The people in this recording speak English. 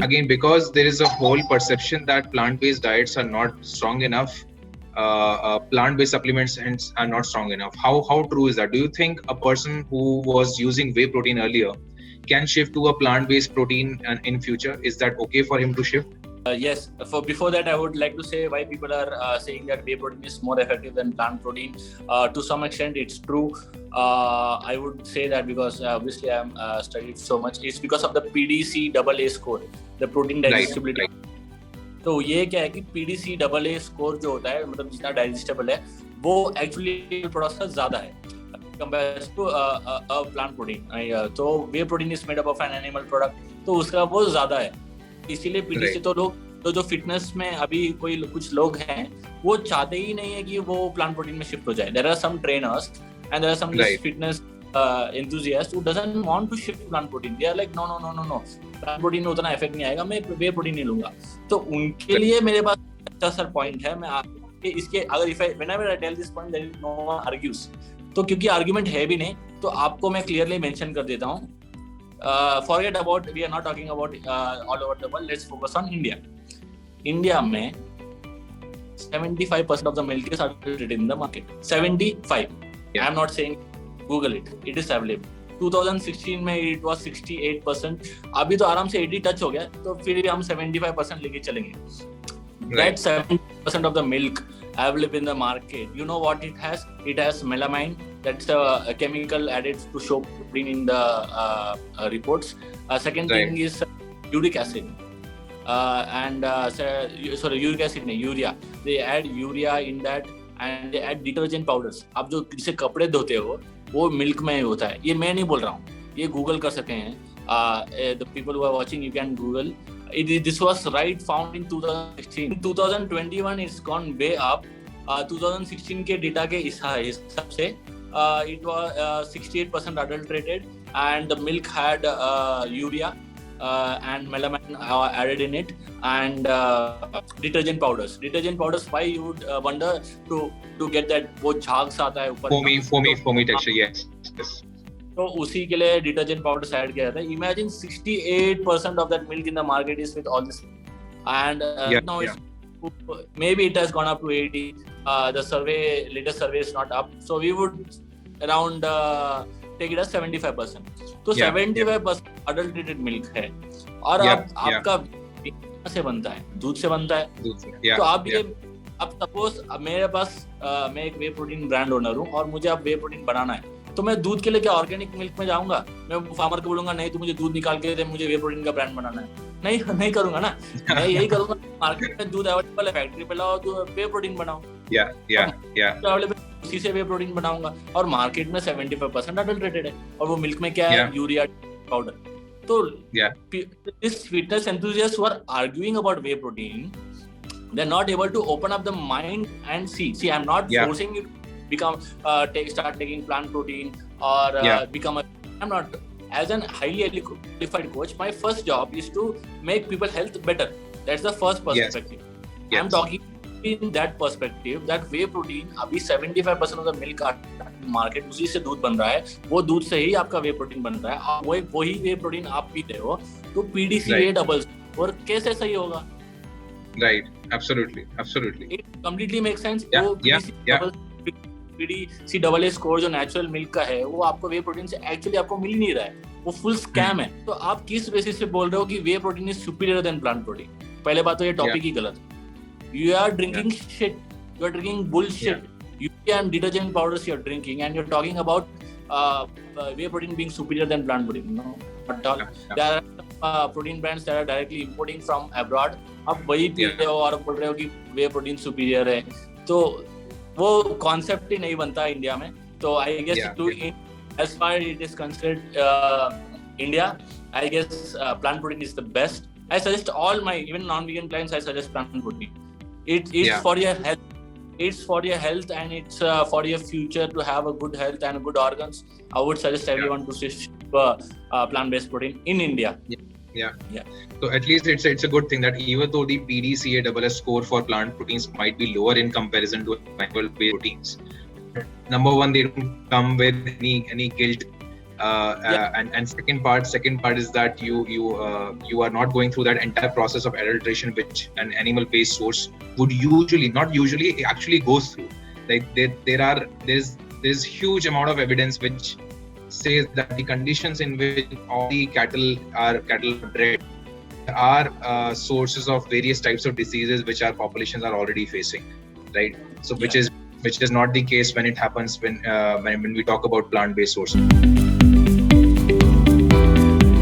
again, because there is a whole perception that plant-based diets are not strong enough, plant-based supplements hence are not strong enough. How true is that? Do you think a person who was using whey protein earlier can shift to a plant-based protein in future? Is that okay for him to shift? Yes. Before that, I would like to say why people are saying that whey protein is more effective than plant protein. To some extent, it's true. I would say that because obviously I'm studied so much. It's because of the PDC AA score, the protein digestibility. Right. तो ये क्या है कि PDC AA score जो होता है, मतलब जितना डाइजेस्टेबल है, वो एक्चुअली थोड़ा सा ज्यादा है कंपेयर टू प्लांट प्रोटीन. तो whey protein is made up of an animal product, तो उसका वो ज्यादा है. इसीलिए PDC तो लोग तो जो फिटनेस में अभी कुछ लोग हैं वो चाहते ही नहीं है कि वो प्लांट प्रोटीन में शिफ्ट हो जाए. There are some trainers and there are some fitness enthusiasts who doesn't want to shift to plant protein. They are like no, plant protein में उतना इफेक्ट नहीं आएगा, मैं वे प्रोटीन नहीं लूंगा. तो उनके लिए मेरे पास अच्छा सर पॉइंट है. मैं आपके इसके अगर whenever I tell this point, there is no one argues. तो क्योंकि आर्ग्यूमेंट है भी नहीं, तो आपको मैं क्लियरली मेंशन कर देता हूँ. Forget about, we are not talking about all over the world. Let's focus on India. India में 75% of the milk is adulterated in the market. 75. I am not saying Google it. It is available. 2016 में it was 68%. अभी तो आराम से 80 touch हो गया, तो फिर भी हम 75% लेके चलेंगे. That 70% of the milk available in the market, you know what it has? It has melamine. That's a chemical added to show protein in the reports. Second thing is uric acid. Uric acid नहीं, urea. They add urea in that and they add detergent powders. आप जो जिसे कपड़े धोते हो वो milk में होता है. ये मैं नहीं बोल रहा हूँ, ये गूगल कर सकते हैं. The people who are watching, you can Google. This was found in 2016. In 2021, it's gone way up. 2016 के डेटा के हिसाब से it was 68% adulterated, and the milk had urea and melamine added in it, and detergent powders. Why you would wonder to get that वो झाग सा आता है ऊपर, foamy texture. Yes. तो उसी के लिए detergent powders add किया जाता है. Imagine 68% of that milk in the market is with all this, and now it's maybe it has gone up to 80. The latest survey is not up, so we would around take it as 75%. तो 75% adulterated milk है. और आपका से बनता है, दूध से बनता है. तो आप ये अब सपोज मेरे पास मैं एक वे प्रोटीन ब्रांड ओनर हूँ और मुझे अब वे प्रोटीन बनाना है, तो मैं दूध के लिए क्या ऑर्गेनिक मिल्क में जाऊंगा? मैं फार्मर को बोलूंगा नहीं, तू मुझे दूध निकाल के दे, मुझे वे प्रोटीन का ब्रांड बनाना है. नहीं करूंगा ना. मैं यही करूंगा, मार्केट में दूध अवेलेबल है, फैक्ट्री पे लाओ, तो वे प्रोटीन बनाओ. उसी से वे प्रोटीन बनाऊंगा. और मार्केट में 75% अडल्ट्रेटेड है, और वो मिल्क में क्या है? Urea powder. तो this fitness enthusiasts who are arguing about whey protein, they are not able to open up the mind and see. I am not forcing you to become start taking plant protein or become I'm not. As an highly qualified coach, my first job is to make people health better. That's the first perspective. Yes. I'm talking in that perspective that whey protein अभी 75% of the milk market उसी से दूध बन रहा है, वो दूध से ही आपका whey protein बन रहा है. वही whey protein आप पीते हो, तो PDCA डबल और कैसे सही होगा? Right, absolutely. It completely makes sense. PDC AA score जो नेचुरल मिल्क का है, वो आपको वे प्रोटीन से एक्चुअली आपको मिल नहीं रहा है, वो फुल स्कैम है. तो आप किस बेसिस पे बोल रहे हो कि whey protein is superior than plant protein? पहले बात तो ये टॉपिक ही गलत है. You are drinking shit. You are drinking bullshit. Urea and detergent powders you are drinking, and you're talking about whey protein being superior than plant protein. No, not at all. There are protein brands that are directly importing from abroad. आप वही P रहे हो और बोल रहे हो कि whey protein superior है, तो वो कॉन्सेप्ट ही नहीं बनता इंडिया में. तो I guess to as far it is considered India, I guess plant protein is the best. I suggest all my even non-vegan clients, I suggest plant protein. It's for your health. It's for your health, and it's for your future to have a good health and good organs. I would suggest everyone to switch plant-based protein in India. So at least it's a good thing that even though the PDCA AA score for plant proteins might be lower in comparison to animal-based proteins, number one, they don't come with any guilt And second part is that you are not going through that entire process of adulteration which an animal based source would usually actually goes through. Like there's huge amount of evidence which says that the conditions in which all the cattle are bred are sources of various types of diseases which our populations are already facing, right? So which is not the case when it happens when we talk about plant based sources.